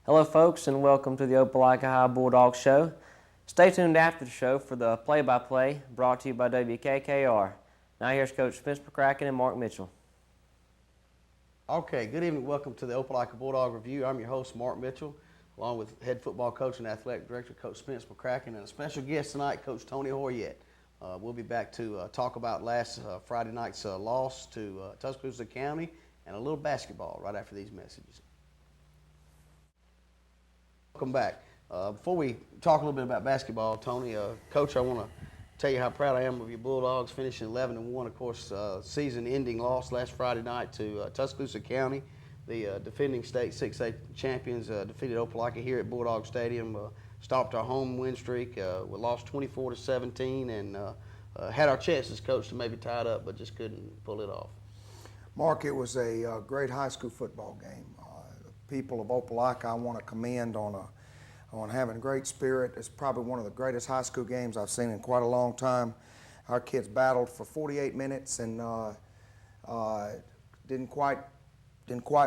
Hello, folks, and welcome to the Opelika High Bulldog Show. Stay tuned after the show for the play-by-play brought to you by WKKR. Now here's Coach Spence McCracken and Mark Mitchell. Okay, good evening. Welcome to the Opelika Bulldog Review. I'm your host, Mark Mitchell, along with head football coach and athletic director, Coach Spence McCracken, and a special guest tonight, Coach Tony Hoyett. We'll be back to talk about last Friday night's loss to Tuscaloosa County and a little basketball right after these messages. Welcome back. Before we talk a little bit about basketball, Tony, Coach, I want to tell you how proud I am of your Bulldogs, finishing 11-1. Of course, season-ending loss last Friday night to Tuscaloosa County. The defending state 6A champions defeated Opelika here at Bulldog Stadium, stopped our home win streak. We lost 24-17 and had our chances, Coach, to maybe tie it up, but just couldn't pull it off. Mark, it was a great high school football game. The people of Opelika I want to commend on having great spirit. It's probably one of the greatest high school games I've seen in quite a long time. Our kids battled for 48 minutes and didn't quite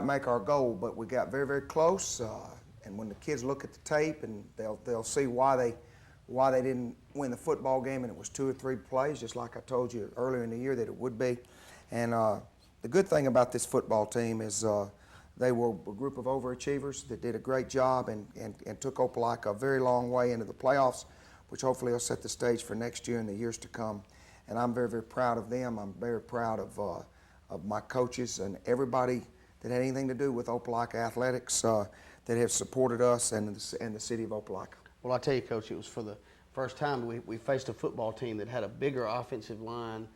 make our goal, but we got very, very close. And when the kids look at the tape, and they'll see why they didn't win the football game, and it was 2 or 3 plays, just like I told you earlier in the year that it would be. And the good thing about this football team is they were a group of overachievers that did a great job and took Opelika a very long way into the playoffs, which hopefully will set the stage for next year and the years to come. And I'm very, very proud of them. I'm very proud of my coaches and everybody that had anything to do with Opelika athletics that have supported us and the city of Opelika. Well, I tell you, Coach, it was for the first time we faced a football team that had a bigger offensive line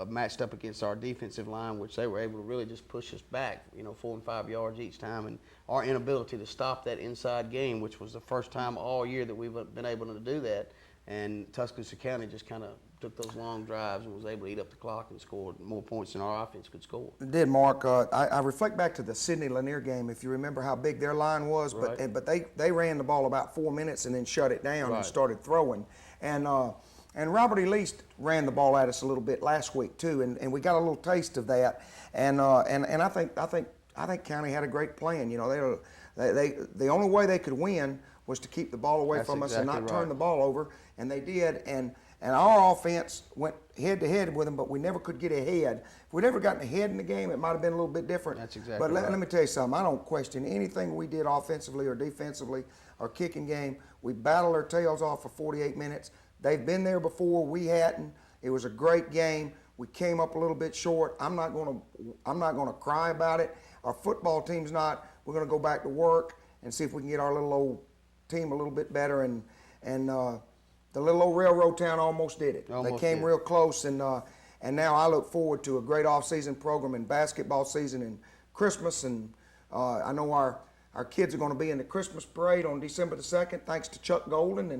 matched up against our defensive line, which they were able to really just push us back, 4 and 5 yards each time. And our inability to stop that inside game, which was the first time all year that we've been able to do that. And Tuscaloosa County just kind of took those long drives and was able to eat up the clock and scored more points than our offense could score. It did, Mark. I reflect back to the Sidney Lanier game, if you remember how big their line was, right. but they ran the ball about 4 minutes and then shut it down right. and started throwing. And Robert E. Lee ran the ball at us a little bit last week too, and we got a little taste of that. And I think County had a great plan. The only way they could win was to keep the ball away from us and not turn the ball over, and they did. And our offense went head to head with them, but we never could get ahead. If we'd ever gotten ahead in the game, it might have been a little bit different. That's exactly But right. let me tell you something. I don't question anything we did offensively or defensively. Our kicking game, we battled our tails off for 48 minutes. They've been there before. We hadn't. It was a great game. We came up a little bit short. I'm not going to cry about it. Our football team's not. We're going to go back to work and see if we can get our little old team a little bit better. And the little old railroad town almost did it. They came real close, and now I look forward to a great off-season program and basketball season and Christmas. And I know our kids are going to be in the Christmas parade on December the 2nd, thanks to Chuck Golden,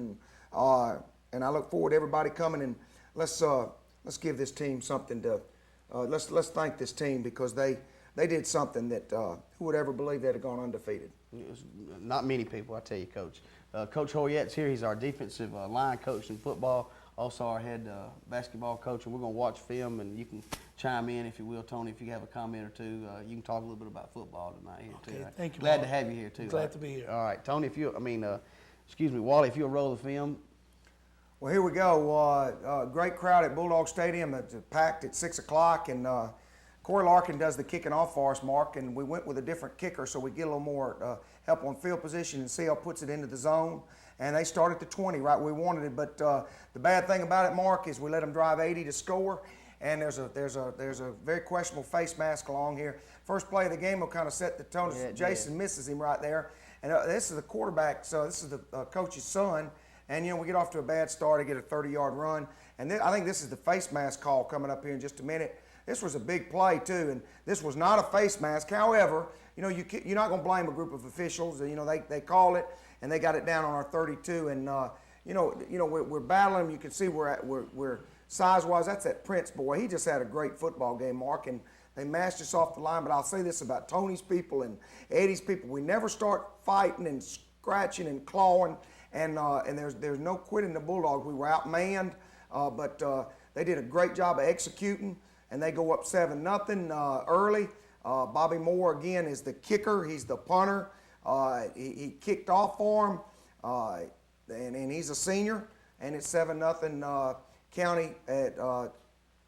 and I look forward to everybody coming. And let's give this team something to let's thank this team, because they did something that who would ever believe they'd have gone undefeated. It was not many people, I tell you, Coach. Coach Hoyett's here. He's our defensive line coach in football, also our head basketball coach, and we're going to watch film, and you can chime in, if you will, Tony, if you have a comment or two. You can talk a little bit about football tonight here, too. Okay, thank you, Glad Mark. to have you here, too. Glad to be here. All right, Tony, Wally, if you'll roll the film. Well, here we go. Great crowd at Bulldog Stadium. It's packed at 6 o'clock, and Corey Larkin does the kicking off for us, Mark, and we went with a different kicker so we get a little more help on field position, and CL puts it into the zone. And they start at the 20, right where we wanted it. But the bad thing about it, Mark, is we let them drive 80 to score, and there's a very questionable face mask along here. First play of the game will kind of set the tone. Yeah, Jason misses him right there. And this is the quarterback, so this is the coach's son. And, we get off to a bad start to get a 30-yard run. And I think this is the face mask call coming up here in just a minute. This was a big play, too, and this was not a face mask. However, you're not going to blame a group of officials. They call it, and they got it down on our 32. And, we're battling them. You can see we're size-wise. That's that Prince boy. He just had a great football game, Mark, and they mashed us off the line. But I'll say this about Tony's people and Eddie's people. We never start fighting and scratching and clawing. And there's no quitting the Bulldogs. We were outmanned, but they did a great job of executing, and they go up 7-0 early. Bobby Moore, again, is the kicker. He's the punter. He kicked off for him, and he's a senior, and it's 7-0 County at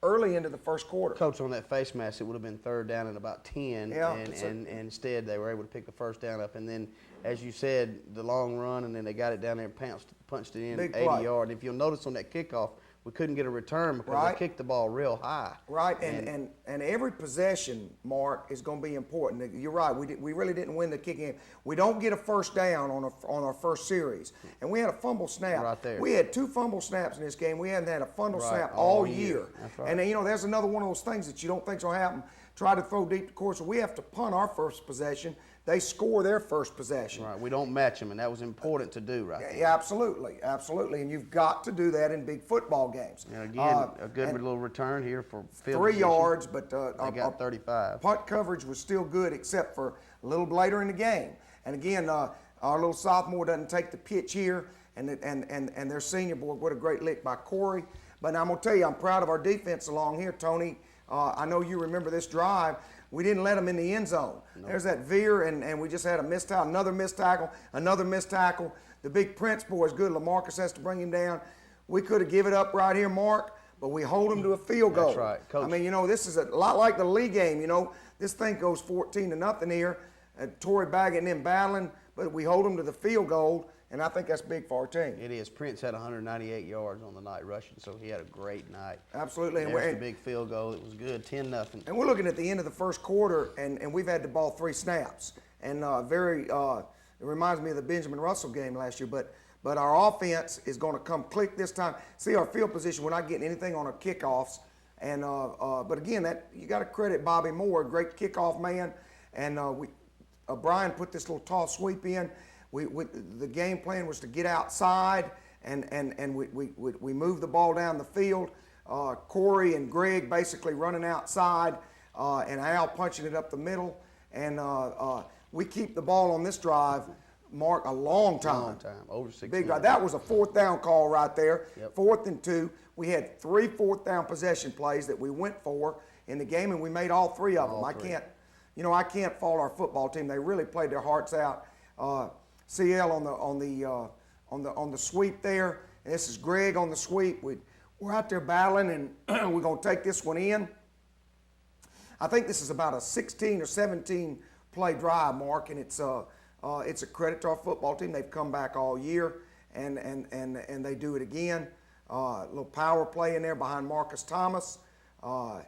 early into the first quarter. Coach, on that face mask, it would have been 3rd down and about 10, Yeah, and instead they were able to pick the first down up. And then, as you said, the long run, and then they got it down there and punched it in Big 80 play. yards. If you'll notice on that kickoff, we couldn't get a return because Right. they kicked the ball real high. Right, and every possession, Mark, is going to be important. You're right. We really didn't win the kicking game. We don't get a first down on our first series, and we had a fumble snap. Right there. We had 2 fumble snaps in this game. We hadn't had a fumble Right, snap all all year. year. That's right. And then, there's another one of those things that you don't think's going to happen. Try to throw deep the course. So we have to punt our first possession. They score their first possession. Right, we don't match them, and that was important to do right there. Yeah, absolutely, and you've got to do that in big football games. And again, a good little return here for field 3 position. yards, but They our got 35. punt coverage was still good, except for a little later in the game. And again, our little sophomore doesn't take the pitch here, and their senior, boy, what a great lick by Corey. But I'm gonna tell you, I'm proud of our defense along here, Tony. I know you remember this drive. We didn't let them in the end zone. Nope. There's that veer, and we just had a missed tackle, another missed tackle. The big Prince boy is good. LaMarcus has to bring him down. We could have given it up right here, Mark, but we hold them to a field goal. That's right, Coach. I mean, this is a lot like the league game. This thing goes 14-0 here. Torrey Baggett and them battling, but we hold them to the field goal, and I think that's big for our team. It is. Prince had 198 yards on the night rushing, so he had a great night. Absolutely. And there's the big field goal. It was good, 10-0. And we're looking at the end of the first quarter, and we've had the ball 3 snaps. And it reminds me of the Benjamin Russell game last year, but our offense is going to come click this time. See, our field position, we're not getting anything on our kickoffs. And but again, you got to credit Bobby Moore, a great kickoff man. And Brian put this little toss sweep in. The game plan was to get outside, and we moved the ball down the field. Corey and Greg basically running outside, and Al punching it up the middle. And we keep the ball on this drive, Mark, a long time. Over 6 Big drive. minutes. That was a 4th down call right there. Yep. 4th and 2. We had 3 4th down possession plays that we went for in the game, and we made all 3 of them. All I three. can't fault our football team. They really played their hearts out. CL on the sweep there. And this is Greg on the sweep. We're out there battling, and we're going to take this one in. I think this is about a 16 or 17 play drive, Mark, and it's a credit to our football team. They've come back all year, and they do it again. A little power play in there behind Marcus Thomas. And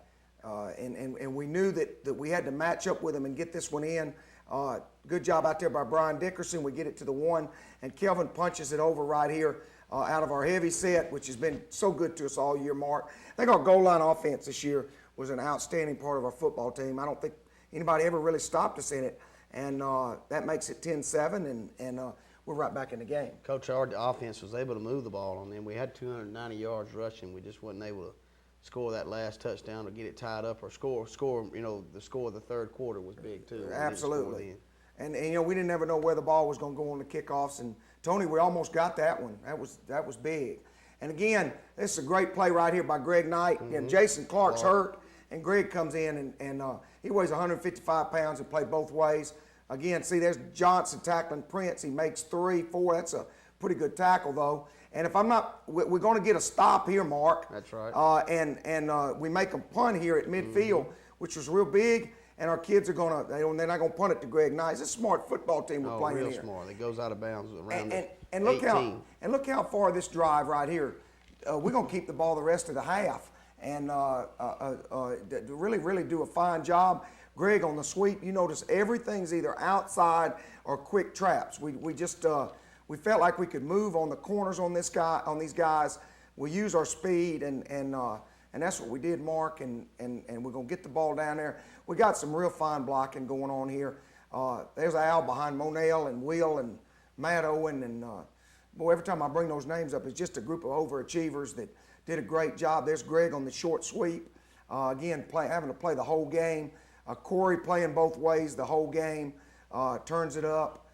we knew that we had to match up with them and get this one in. Good job out there by Brian Dickerson. We get it to the 1, and Kelvin punches it over right here out of our heavy set, which has been so good to us all year, Mark. I think our goal line offense this year was an outstanding part of our football team. I don't think anybody ever really stopped us in it, and that makes it 10-7, and we're right back in the game. Coach, our offense was able to move the ball on them. We had 290 yards rushing. We just wasn't able to score that last touchdown or get it tied up or score. The score of the third quarter was big too. Absolutely. And we didn't ever know where the ball was going to go on the kickoffs. And Tony, we almost got that one. That was big. And again, this is a great play right here by Greg Knight. Mm-hmm. And Jason Clark's hurt, and Greg comes in and he weighs 155 pounds and played both ways. Again, see, there's Johnson tackling Prince. He makes 3, 4. That's a pretty good tackle though. And if I'm not, we're going to get a stop here, Mark. That's right. And we make them punt here at midfield, which was real big. And our kids are they're not going to punt it to Greg Knight. It's a smart football team we're playing real here. Smart. It goes out of bounds around and look 18. look how far this drive right here. We're going to keep the ball the rest of the half, and really do a fine job. Greg on the sweep. You notice everything's either outside or quick traps. We just we felt like we could move on the corners on these guys. We use our speed, and that's what we did, Mark. And we're gonna get the ball down there. We got some real fine blocking going on here. There's Al behind Monell and Will and Matt Owen, and boy, every time I bring those names up, it's just a group of overachievers that did a great job. There's Greg on the short sweep. Again, having to play the whole game. Corey playing both ways the whole game. Turns it up.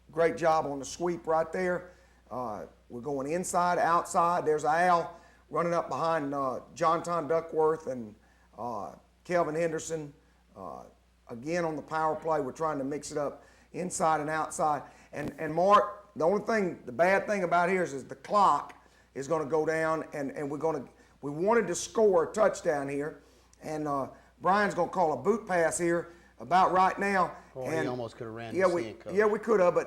Great job on the sweep right there. We're going inside, outside. There's Al running up behind John Duckworth and Kelvin Henderson. Again on the power play, we're trying to mix it up. inside and outside. And Mark, the bad thing about here is the clock is going to go down, and we wanted to score a touchdown here, and Brian's going to call a boot pass here about right now. Boy, and he almost could have ran yeah, the Coach. Yeah, we could have,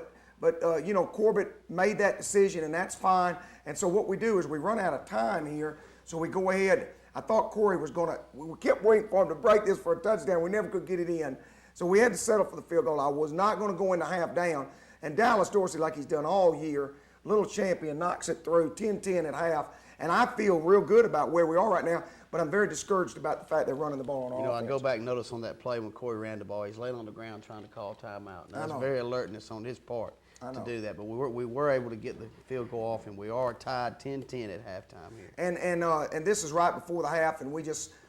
but you know, Corbett made that decision, and that's fine. And so what we do is we run out of time here, so we go ahead. I thought Corey was going to, we kept waiting for him to break this for a touchdown. We never could get it in. So we had to settle for the field goal. I was not going to go into half down. And Dallas Dorsey, like he's done all year, little champion, knocks it through 10-10 at half. And I feel real good about where we are right now, but I'm very discouraged about the fact they're running the ball on offense. You know, I go back and notice on that play when Corey ran the ball, he's laying on the ground trying to call timeout. And that's very alertness on his part to do that. But we were able to get the field goal off, and we are tied 10-10 at halftime here. And this is right before the half, and we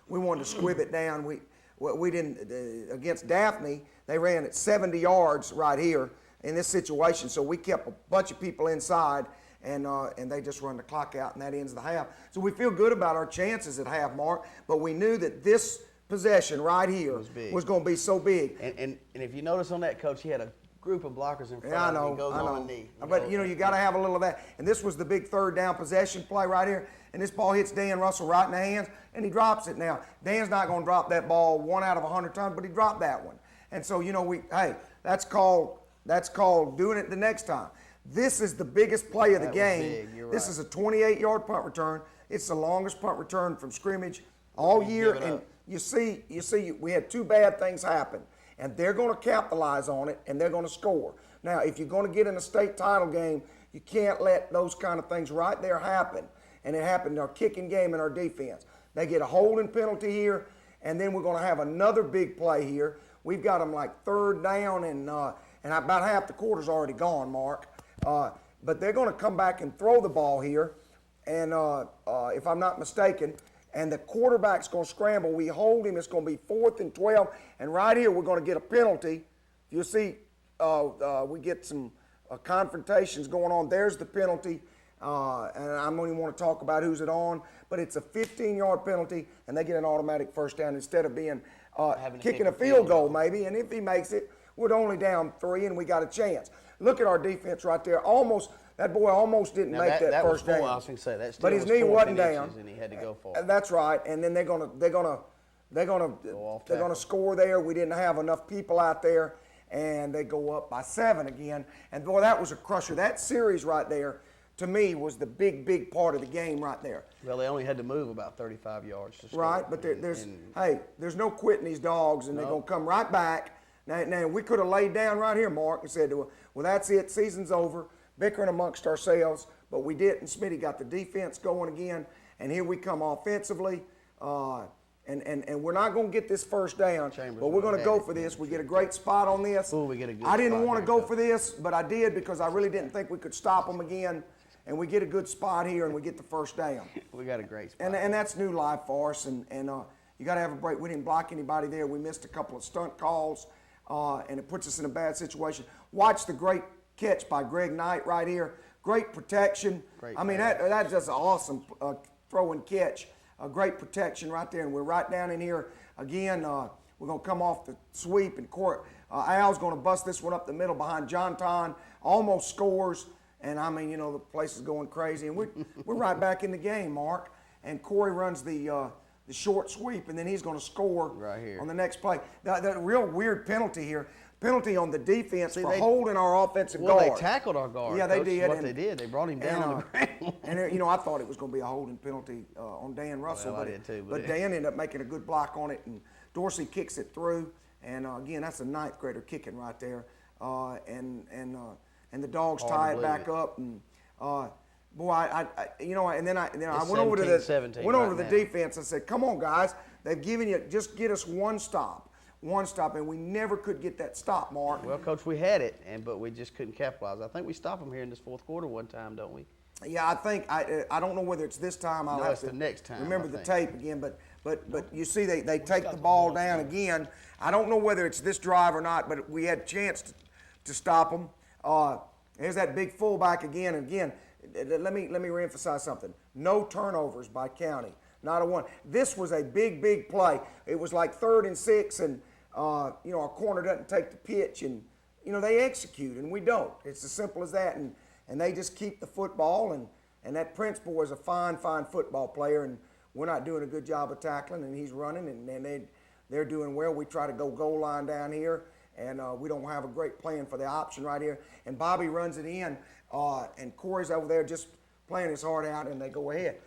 wanted to squib it down. We didn't against Daphne. They ran at 70 yards right here in this situation, so we kept a bunch of people inside, and they just run the clock out, and that ends the half. So we feel good about our chances at half, Mark, but we knew that this possession right here was going to be so big. And if you notice on that, Coach, he had a group of blockers in front I of him. know, He goes I know. on a knee. But, you know, you got to have a little of that. And this was the big third down possession play right here. And this ball hits Dan Russell right in the hands, and he drops it. Now, Dan's not going to drop that ball 1 out of 100 times, but he dropped that one. And so, you know, that's called doing it the next time. This is the biggest play of the game. This is a 28-yard punt return. It's the longest punt return from scrimmage all year. And you see, we had two bad things happen. And they're going to capitalize on it, and they're going to score. Now, if you're going to get in a state title game, you can't let those kind of things right there happen. And it happened in our kicking game and our defense. They get a holding penalty here, and then we're going to have another big play here. We've got them like third down, and about half the quarter's already gone, Mark. But they're going to come back and throw the ball here, and if I'm not mistaken, and the quarterback's going to scramble. We hold him. It's going to be 4th and 12. And right here, we're going to get a penalty. You'll see we get some confrontations going on. There's the penalty. And I don't even want to talk about who's it on. But it's a 15-yard penalty, and they get an automatic first down instead of being kicking a field goal maybe. And if he makes it, we're only down 3, and we got a chance. Look at our defense right there. That boy almost didn't make that first down. I was going to say that. But his knee wasn't down, and he had to go for it. That's right. And then they're gonna score there. We didn't have enough people out there, and they go up by 7 again. And boy, that was a crusher. That series right there, to me, was the big part of the game right there. Well, they only had to move about 35 yards to score. Right, but there's no quitting these dogs, and they're gonna come right back. Now we could have laid down right here, Mark, and said, well, that's it. Season's over. Bickering amongst ourselves, but we didn't. Smitty got the defense going again, and here we come offensively, and we're not going to get this first down, but we're going to go for this. We get a great spot on this. Ooh, we get a good I didn't spot want to here, go Coach. for this, but I did because I really didn't think we could stop them again, and we get a good spot here, and we get the first down. We got a great spot. And that's new life for us, and you got to have a break. We didn't block anybody there. We missed a couple of stunt calls, and it puts us in a bad situation. Watch the great catch by Greg Knight right here. Great protection. That's just an awesome throw and catch. Great protection right there. And we're right down in here again. We're going to come off the sweep, and Al's going to bust this one up the middle behind John Ton. Almost scores. And I mean, you know, the place is going crazy. And we're right back in the game, Mark. And Corey runs the short sweep, and then he's going to score right here on the next play. The real weird penalty here. Penalty on the defense for holding our offensive guard. Well, they tackled our guard. Yeah, they did. What they did, they brought him down on the ground. And you know, I thought it was going to be a holding penalty on Dan Russell, I did too, but Dan ended up making a good block on it, and Dorsey kicks it through. And again, that's a 9th grader kicking right there. And the Dogs tie it back up. And boy, I went over to the defense. I said, "Come on, guys! They've given you just get us one stop." And we never could get that stop, Mark. Well, Coach, we had it, but we just couldn't capitalize. I think we stopped them here in this 4th quarter one time, don't we? Yeah, I think I don't know whether it's this time. I'll have to the next time. remember the tape again. But you see, they take the ball down again. I don't know whether it's this drive or not, but we had a chance to stop them. There's that big fullback again. Again, let me reemphasize something. No turnovers by County. Not a one. This was a big play. It was like 3rd and 6, and our corner doesn't take the pitch, and they execute and we don't. It's as simple as that. And they just keep the football. And that Prince boy is a fine football player. And we're not doing a good job of tackling. And he's running. And they're doing well. We try to go goal line down here. And we don't have a great plan for the option right here. And Bobby runs it in. And Corey's over there just playing his heart out. And they go ahead.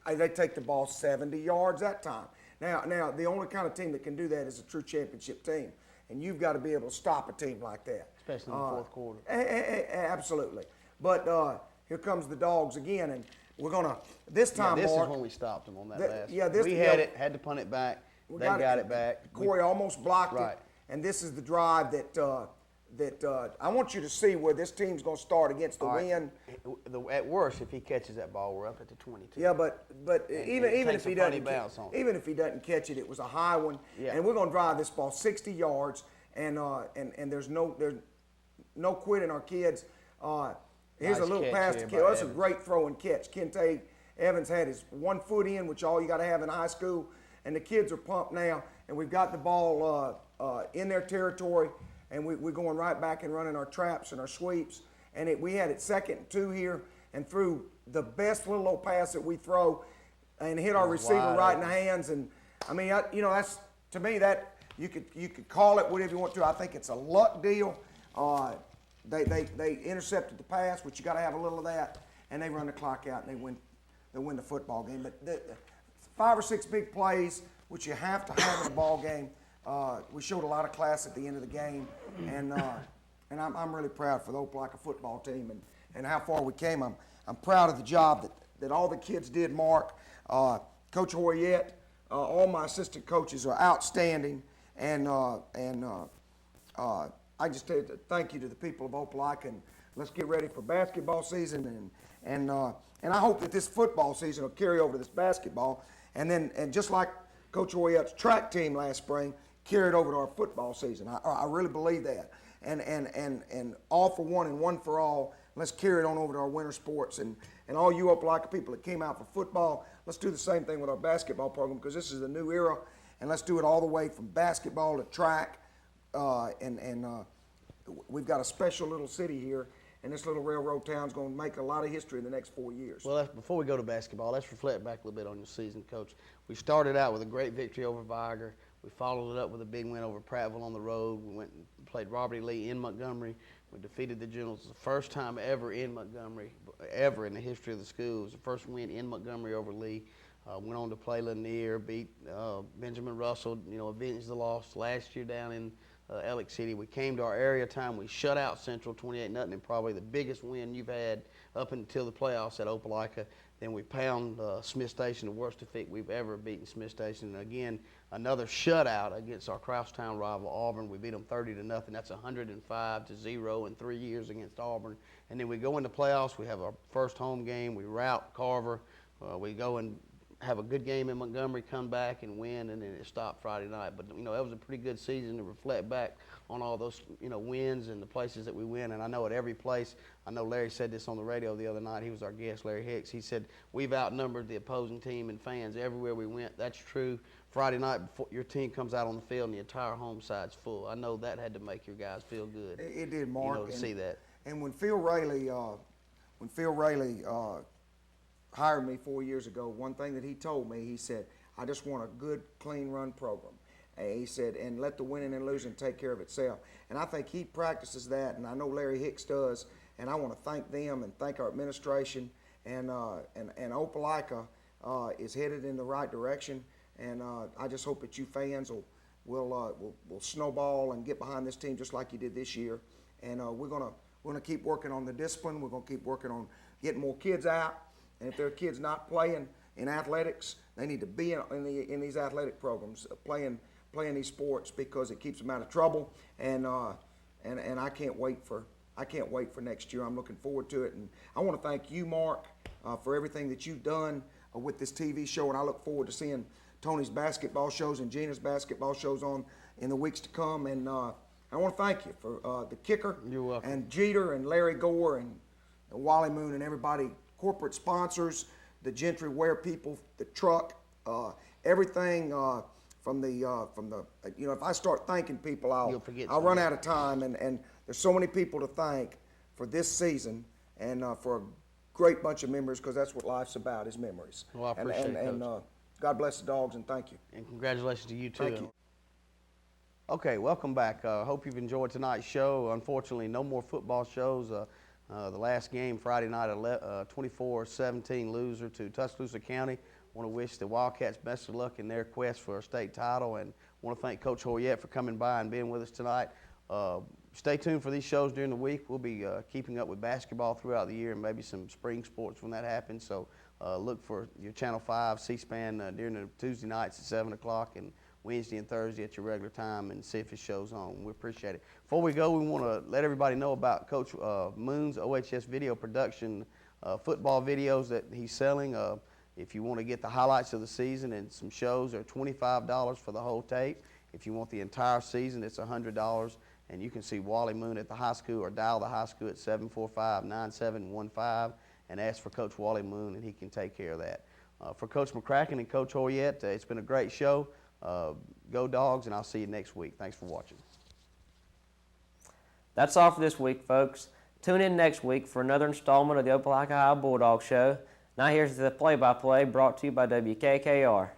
They take the ball 70 yards that time. Now, the only kind of team that can do that is a true championship team. And you've got to be able to stop a team like that. Especially in the fourth quarter. Absolutely. But here comes the Dogs again. And we're going to, this time, this Mark, is when we stopped them on that last. Yeah, we had to punt it back. They got it back. Corey almost blocked right. it. And this is the drive that I want you to see where this team's going to start against the wind. At worst, if he catches that ball, we're up at the 22. Yeah, but even if he doesn't catch it, it was a high one. Yeah. And we're going to drive this ball 60 yards, and there's no quitting our kids. Here's Nice a little catch pass here to by Kill. That's a Evans. great throw and catch. Kente Evans had his 1 foot in, which all you got to have in high school, and the kids are pumped now, and we've got the ball in their territory. And we're going right back and running our traps and our sweeps. And we had it 2nd and 2 here and threw the best little old pass that we throw and hit our receiver right in the hands. And, I mean, that's, to me, that you could call it whatever you want to. I think it's a luck deal. They intercepted the pass, which you got to have a little of that. And they run the clock out and they win the football game. But the 5 or 6 big plays, which you have to have in a ball game. We showed a lot of class at the end of the game, and I'm really proud for the Opelika football team and how far we came. I'm proud of the job that all the kids did, Mark. Coach Hoyette, all my assistant coaches are outstanding, and I just thank you to the people of Opelika, and let's get ready for basketball season, and I hope that this football season will carry over to this basketball, and just like Coach Hoyette's track team last spring carried over to our football season. I really believe that. And all for one and one for all, let's carry it on over to our winter sports. And all you Opelika people that came out for football, let's do the same thing with our basketball program because this is a new era. And let's do it all the way from basketball to track. We've got a special little city here, and this little railroad town's going to make a lot of history in the next 4 years. Well, before we go to basketball, let's reflect back a little bit on your season, Coach. We started out with a great victory over Viger. We followed it up with a big win over Prattville on the road. We went and played Robert E. Lee in Montgomery. We defeated the Generals the first time ever in Montgomery, ever in the history of the school. It was the first win in Montgomery over Lee. Went on to play Lanier, beat Benjamin Russell, avenged the loss last year down in Ellick City. We came to our area time. We shut out Central 28-0, and probably the biggest win you've had up until the playoffs at Opelika. Then we pound Smith Station, the worst defeat we've ever beaten Smith Station. And again, another shutout against our Crosstown rival Auburn. We beat them 30-0. That's 105-0 in 3 years against Auburn. And then we go into playoffs. We have our first home game. We rout Carver. We go and have a good game in Montgomery, come back and win, and then it stopped Friday night. But, that was a pretty good season to reflect back on all those, wins and the places that we win. And I know at every place, I know Larry said this on the radio the other night. He was our guest, Larry Hicks. He said, we've outnumbered the opposing team and fans everywhere we went. That's true. Friday night, before your team comes out on the field and the entire home side's full. I know that had to make your guys feel good. It did, Mark. To see that. And when Phil Rayleigh hired me 4 years ago, one thing that he told me, he said, I just want a good, clean run program. And he said, and let the winning and losing take care of itself. And I think he practices that, and I know Larry Hicks does, and I want to thank them and thank our administration. And Opelika is headed in the right direction, and I just hope that you fans will snowball and get behind this team just like you did this year. And we're gonna keep working on the discipline. We're gonna keep working on getting more kids out. And if there are kids not playing in athletics, they need to be in these athletic programs, playing these sports because it keeps them out of trouble. And I can't wait for next year. I'm looking forward to it. And I want to thank you, Mark, for everything that you've done with this TV show. And I look forward to seeing Tony's basketball shows and Gina's basketball shows on in the weeks to come. And I want to thank you for the kicker. You're welcome. And Jeter and Larry Gore and Wally Moon and everybody. Corporate sponsors, the Gentry Wear people, the truck, everything from the if I start thanking people, I'll run out of time. And There's so many people to thank for this season and for a great bunch of memories, because that's what life's about, is memories. Well, I appreciate it, Coach. God bless the Dogs, and thank you. And congratulations to you, too. Thank you. Okay, welcome back. Hope you've enjoyed tonight's show. Unfortunately, no more football shows. The last game Friday night, 24-17 loser to Tuscaloosa County. Want to wish the Wildcats best of luck in their quest for a state title, and want to thank Coach Hoyette for coming by and being with us tonight. Stay tuned for these shows during the week. We'll be keeping up with basketball throughout the year and maybe some spring sports when that happens. So look for your Channel 5 C-SPAN during the Tuesday nights at 7 o'clock and Wednesday and Thursday at your regular time, and see if it shows on. We appreciate it. Before we go, we want to let everybody know about Coach Moon's OHS video production football videos that he's selling. If you want to get the highlights of the season and some shows, they're $25 for the whole tape. If you want the entire season, it's $100. And you can see Wally Moon at the high school, or dial the high school at 745-9715 and ask for Coach Wally Moon, and he can take care of that. For Coach McCracken and Coach Hoyette, it's been a great show. Go Dogs, and I'll see you next week. Thanks for watching. That's all for this week, folks. Tune in next week for another installment of the Opelika High Bulldog Show. Now here's the play-by-play brought to you by WKKR.